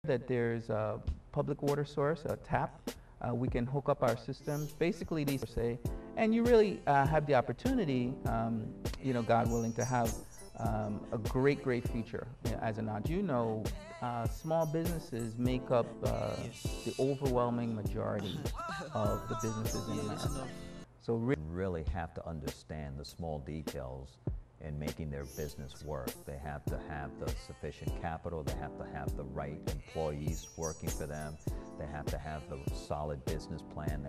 that there's a public water source, a tap. We can hook up our systems. Basically, these say, and you really have the opportunity, God willing, to have a great future as an entrepreneur. Small businesses make up the overwhelming majority of the businesses in America. So really have to understand the small details in making their business work. They have to have the sufficient capital, they have to have the right employees working for them, they have to have the solid business plan.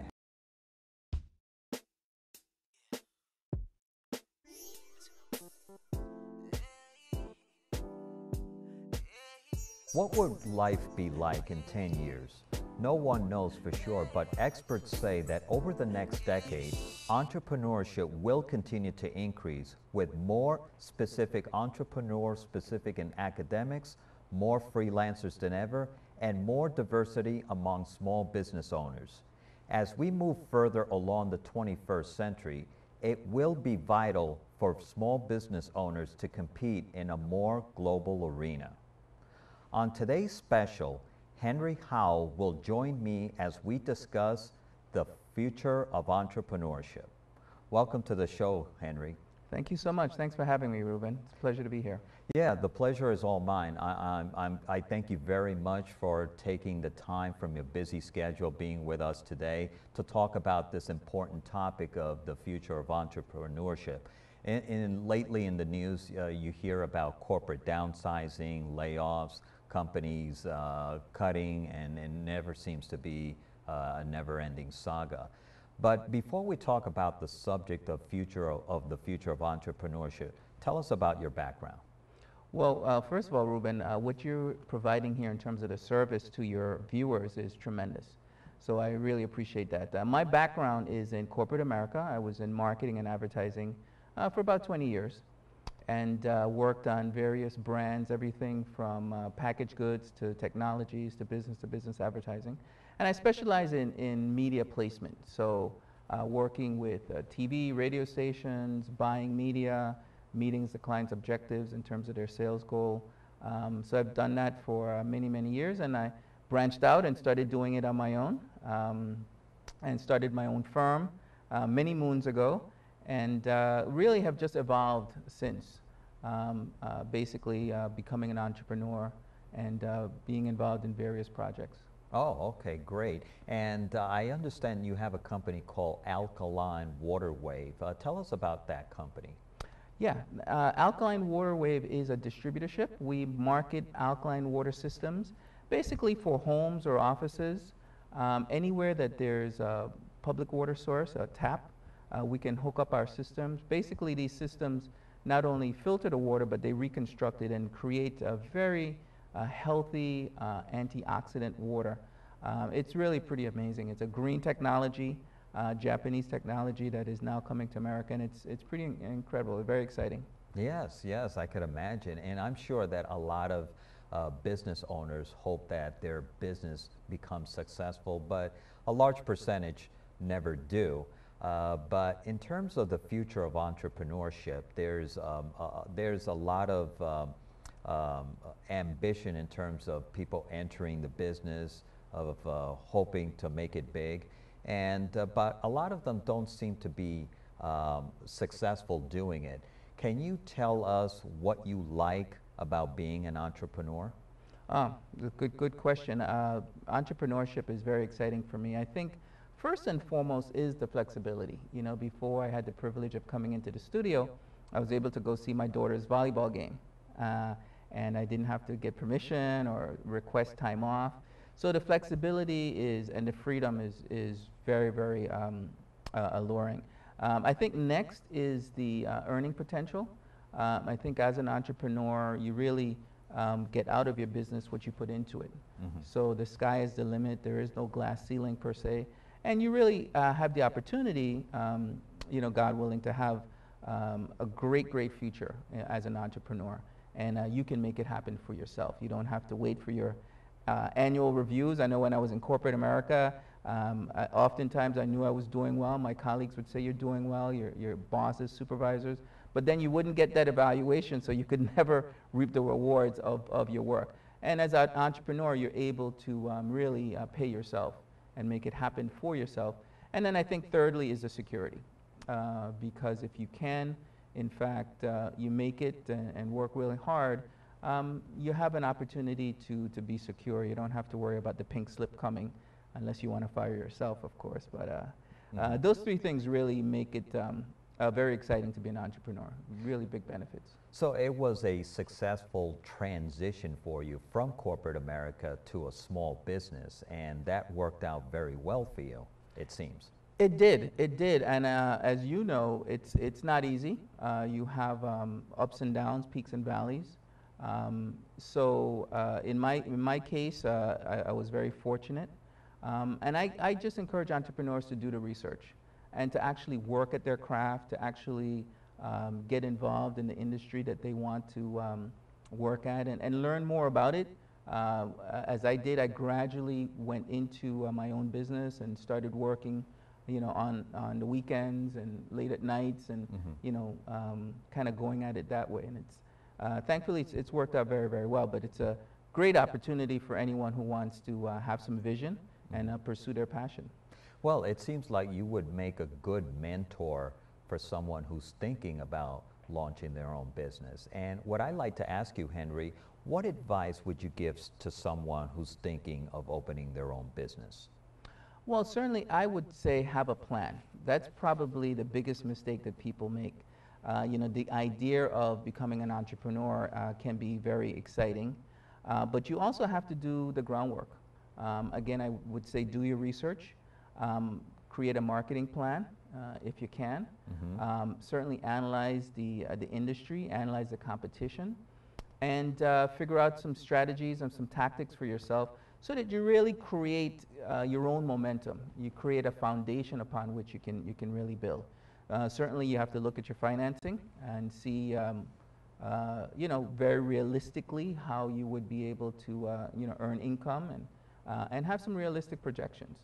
What would life be like in 10 years? No one knows for sure, but experts say that over the next decade, entrepreneurship will continue to increase with more specific entrepreneurs, specific in academics, more freelancers than ever, and more diversity among small business owners. As we move further along the 21st century, it will be vital for small business owners to compete in a more global arena. On today's special, Henry Howell will join me as we discuss the future of entrepreneurship. Welcome to the show, Henry. Thank you so much. Thanks for having me, Ruben. It's a pleasure to be here. Yeah, the pleasure is all mine. I thank you very much for taking the time from your busy schedule being with us today to talk about this important topic of the future of entrepreneurship. Lately in the news, you hear about corporate downsizing, layoffs, companies cutting, and it never seems to be a never-ending saga. But before we talk about the subject of the future of entrepreneurship, tell us about your background. Well, first of all, Ruben, what you're providing here in terms of the service to your viewers is tremendous. So I really appreciate that. My background is in corporate America. I was in marketing and advertising for about 20 years. And worked on various brands, everything from packaged goods to technologies to business advertising. And I specialize in media placement, so working with TV, radio stations, buying media, meeting the client's objectives in terms of their sales goal. So I've done that for many years, and I branched out and started doing it on my own, and started my own firm many moons ago. And really have just evolved since, basically becoming an entrepreneur and being involved in various projects. Oh, okay, great. And I understand you have a company called Alkaline Water Wave. Tell us about that company. Yeah, Alkaline Water Wave is a distributorship. We market alkaline water systems basically for homes or offices, anywhere that there's a public water source, a tap. We can hook up our systems. Basically, these systems not only filter the water, but they reconstruct it and create a very healthy antioxidant water. It's really pretty amazing. It's a green technology, Japanese technology that is now coming to America, and it's pretty incredible, very exciting. Yes, I could imagine. And I'm sure that a lot of business owners hope that their business becomes successful, but a large percentage never do. But in terms of the future of entrepreneurship, there's a lot of ambition in terms of people entering the business, of hoping to make it big, and but a lot of them don't seem to be successful doing it. Can you tell us what you like about being an entrepreneur? Good question. Entrepreneurship is very exciting for me. I think first and foremost is the flexibility. You know, before I had the privilege of coming into the studio, I was able to go see my daughter's volleyball game. And I didn't have to get permission or request time off. So the flexibility and the freedom is very alluring. I think next is the earning potential. I think as an entrepreneur, you really get out of your business what you put into it. Mm-hmm. So the sky is the limit. There is no glass ceiling per se. And you really have the opportunity, God willing, to have a great future as an entrepreneur. And you can make it happen for yourself. You don't have to wait for your annual reviews. I know when I was in corporate America, oftentimes I knew I was doing well. My colleagues would say, you're doing well, your bosses, supervisors. But then you wouldn't get that evaluation, so you could never reap the rewards of your work. And as an entrepreneur, you're able to really pay yourself and make it happen for yourself. And then I think thirdly is the security. Because if you can, in fact, you make it and work really hard, you have an opportunity to be secure. You don't have to worry about the pink slip coming, unless you want to fire yourself, of course. But those three things really make it very exciting to be an entrepreneur. Really big benefits. So it was a successful transition for you from corporate America to a small business, and that worked out very well for you, it seems. It did, and as you know, it's not easy. You have ups and downs, peaks and valleys. In my case, I was very fortunate, and I just encourage entrepreneurs to do the research and to actually work at their craft, to actually get involved in the industry that they want to work at and learn more about it. As I did, I gradually went into my own business and started working, on the weekends and late at nights, and kind of going at it that way. And it's thankfully it's worked out very, very well. But it's a great opportunity for anyone who wants to have some vision and pursue their passion. Well, it seems like you would make a good mentor for someone who's thinking about launching their own business. And what I'd like to ask you, Henry, what advice would you give to someone who's thinking of opening their own business? Well, certainly I would say have a plan. That's probably the biggest mistake that people make. The idea of becoming an entrepreneur can be very exciting, but you also have to do the groundwork. Again, I would say do your research, create a marketing plan if you can. Certainly analyze the industry, analyze the competition, and figure out some strategies and some tactics for yourself so that you really create your own momentum. You create a foundation upon which you can really build. Certainly you have to look at your financing and see very realistically how you would be able to earn income and have some realistic projections.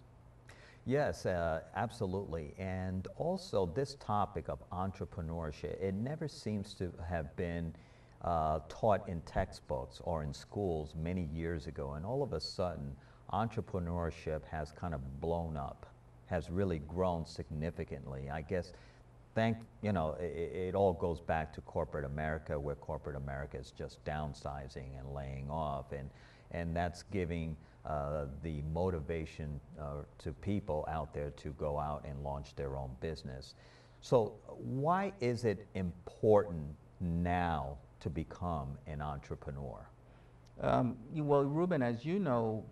Yes, absolutely. And also this topic of entrepreneurship, it never seems to have been taught in textbooks or in schools many years ago. And all of a sudden, entrepreneurship has kind of blown up, has really grown significantly. I guess it all goes back to corporate America, where corporate America is just downsizing and laying off, and that's giving the motivation to people out there to go out and launch their own business. So why is it important now to become an entrepreneur? Well, Ruben, as you know,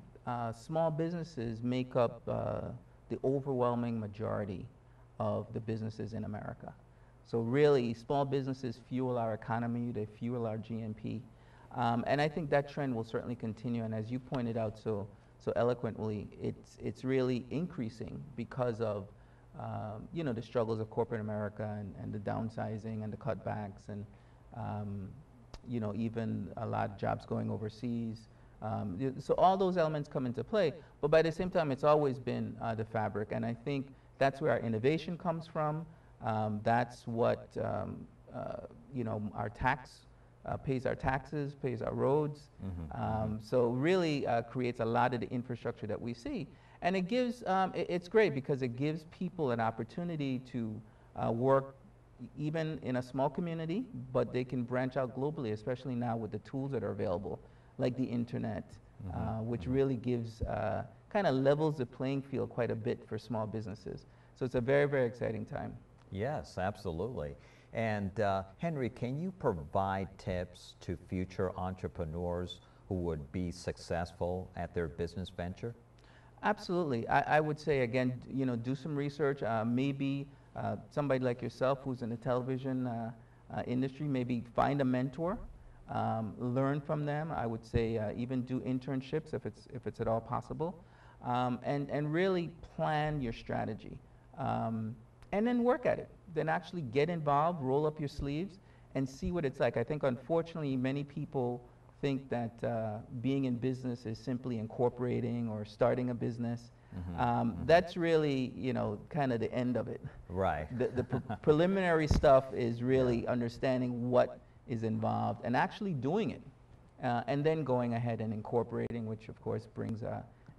small businesses make up the overwhelming majority of the businesses in America. So really, small businesses fuel our economy, they fuel our GNP. And I think that trend will certainly continue. And as you pointed out so eloquently, it's really increasing because of the struggles of corporate America and the downsizing and the cutbacks and even a lot of jobs going overseas. So all those elements come into play. But by the same time, it's always been the fabric. And I think that's where our innovation comes from. That's what our tax pays our taxes, pays our roads. So really creates a lot of the infrastructure that we see. And it gives, it's great because it gives people an opportunity to work even in a small community, but they can branch out globally, especially now with the tools that are available, like the internet, which really gives, kind of levels the playing field quite a bit for small businesses. So it's a very, very exciting time. Yes, absolutely. And Henry, can you provide tips to future entrepreneurs who would be successful at their business venture? Absolutely. I would say, again, do some research. Maybe somebody like yourself who's in the television industry, maybe find a mentor, learn from them. I would say even do internships if it's at all possible, and really plan your strategy, and then work at it. Then actually get involved, roll up your sleeves, and see what it's like. I think unfortunately many people think that being in business is simply incorporating or starting a business. That's really, kind of the end of it. Right. The preliminary stuff is really understanding what is involved and actually doing it. and then going ahead and incorporating, which of course brings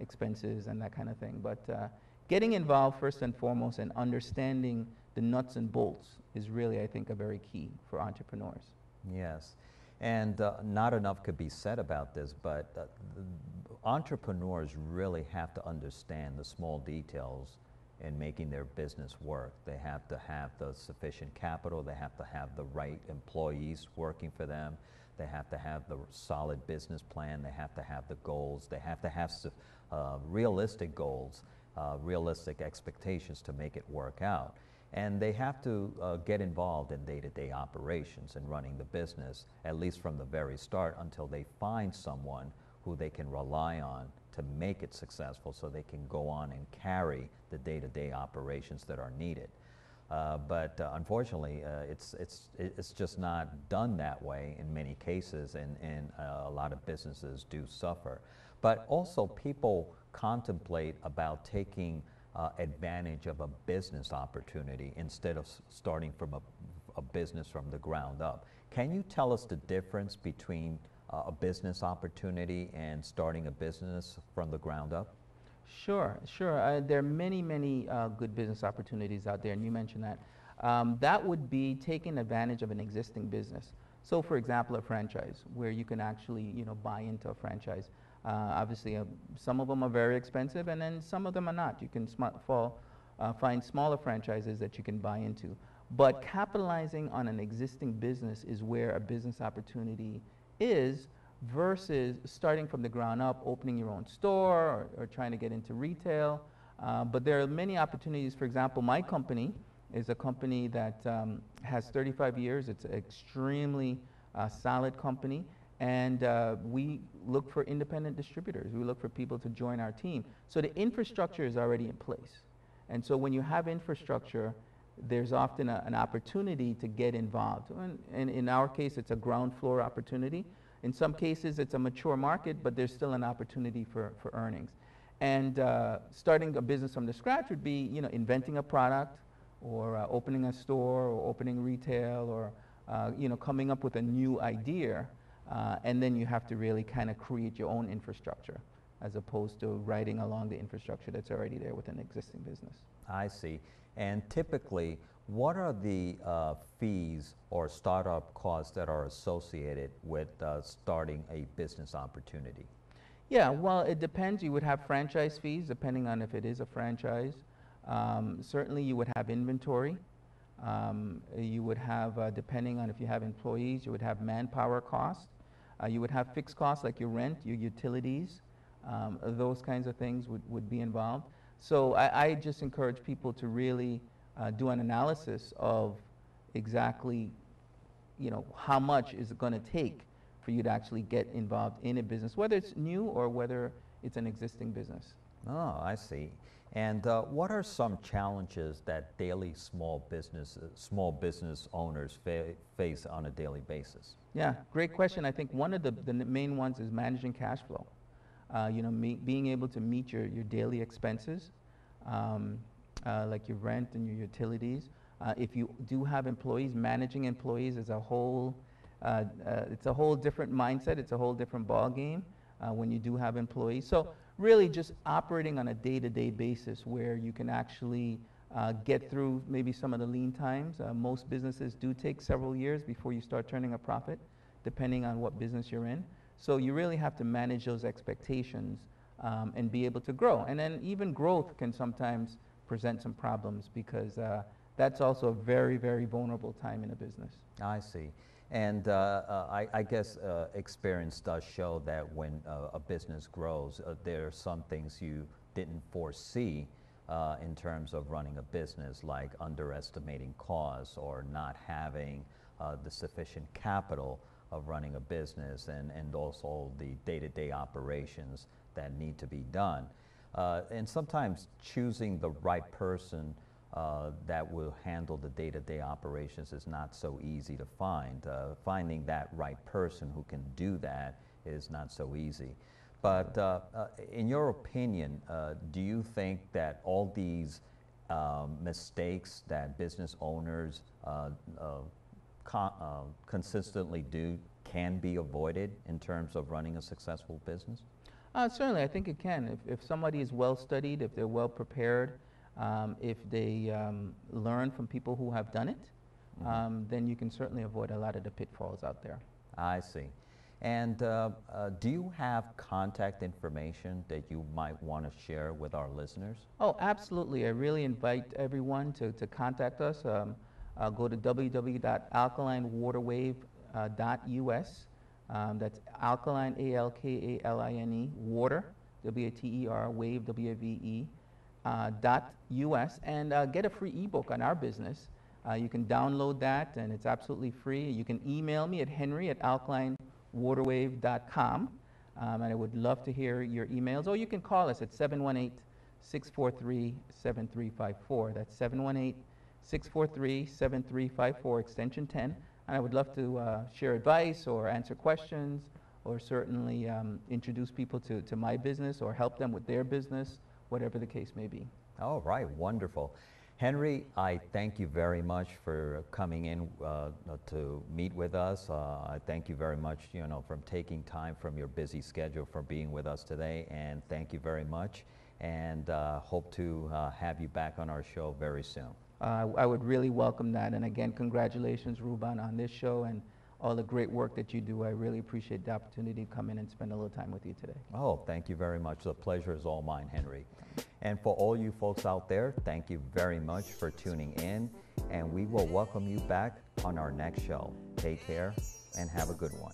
expenses and that kind of thing. But getting involved first and foremost and understanding the nuts and bolts is really, I think, a very key for entrepreneurs. Yes, and not enough could be said about this, but entrepreneurs really have to understand the small details in making their business work. They have to have the sufficient capital, they have to have the right employees working for them, they have to have the solid business plan, they have to have the goals, they have to have realistic goals, realistic expectations to make it work out. And they have to get involved in day-to-day operations and running the business, at least from the very start, until they find someone who they can rely on to make it successful so they can go on and carry the day-to-day operations that are needed. But unfortunately, it's just not done that way in many cases, and a lot of businesses do suffer. But also people contemplate about taking advantage of a business opportunity instead of starting from a business from the ground up. Can you tell us the difference between a business opportunity and starting a business from the ground up? Sure, sure. There are many, many good business opportunities out there, and you mentioned that. That would be taking advantage of an existing business. So, for example, a franchise, where you can actually, buy into a franchise. Obviously, some of them are very expensive, and then some of them are not. You can find smaller franchises that you can buy into. But capitalizing on an existing business is where a business opportunity is, versus starting from the ground up, opening your own store or trying to get into retail. But there are many opportunities. For example, my company is a company that has 35 years. It's an extremely solid company. And we look for independent distributors. We look for people to join our team. So the infrastructure is already in place. And so when you have infrastructure, there's often an opportunity to get involved. And in our case, it's a ground floor opportunity. In some cases, it's a mature market, but there's still an opportunity for earnings. And starting a business from the scratch would be, inventing a product, or opening a store, or opening retail, or coming up with a new idea. And then you have to really kind of create your own infrastructure, as opposed to riding along the infrastructure that's already there with an existing business. I see. And typically, what are the fees or startup costs that are associated with starting a business opportunity? Yeah, well, it depends. You would have franchise fees, depending on if it is a franchise. Certainly, you would have inventory. You would have, depending on if you have employees, you would have manpower costs. You would have fixed costs like your rent, your utilities. Those kinds of things would be involved. So I just encourage people to really do an analysis of exactly, how much is it going to take for you to actually get involved in a business, whether it's new or whether it's an existing business. Oh, I see. And what are some challenges that daily small business owners face on a daily basis? Yeah, great question. I think one of the main ones is managing cash flow. Being able to meet your daily expenses, like your rent and your utilities. If you do have employees, managing employees is it's a whole different mindset. It's a whole different ball game when you do have employees. So really just operating on a day-to-day basis where you can actually get through maybe some of the lean times. Most businesses do take several years before you start turning a profit, depending on what business you're in. So you really have to manage those expectations and be able to grow. And then even growth can sometimes present some problems, because that's also a very, very vulnerable time in a business. I see. And I guess experience does show that when a business grows, there are some things you didn't foresee in terms of running a business, like underestimating costs or not having the sufficient capital of running a business, and also the day-to-day operations that need to be done. And sometimes choosing the right person that will handle the day-to-day operations is not so easy to find. Finding that right person who can do that is not so easy. But in your opinion, do you think that all these mistakes that business owners consistently do can be avoided in terms of running a successful business? Certainly, I think it can. If somebody is well studied, if they're well prepared, if they learn from people who have done it, then you can certainly avoid a lot of the pitfalls out there. I see. And do you have contact information that you might want to share with our listeners? Oh, absolutely. I really invite everyone to contact us. Go to www.alkalinewaterwave.us. That's alkaline, A-L-K-A-L-I-N-E, water, W-A-T-E-R, wave, W-A-V-E, .us, and get a free ebook on our business. You can download that, and it's absolutely free. You can email me at henry@alkalinewaterwave.com, and I would love to hear your emails. Or you can call us at 718-643-7354. That's 718-643-7354, extension 10. And I would love to share advice or answer questions, or certainly introduce people to my business or help them with their business, whatever the case may be. All right, wonderful. Henry, I thank you very much for coming in to meet with us. I thank you very much, for taking time from your busy schedule for being with us today, and thank you very much, and hope to have you back on our show very soon. I would really welcome that, and again, congratulations, Ruben, on this show and all the great work that you do. I really appreciate the opportunity to come in and spend a little time with you today. Oh, thank you very much. The pleasure is all mine, Henry. And for all you folks out there, thank you very much for tuning in, and we will welcome you back on our next show. Take care and have a good one.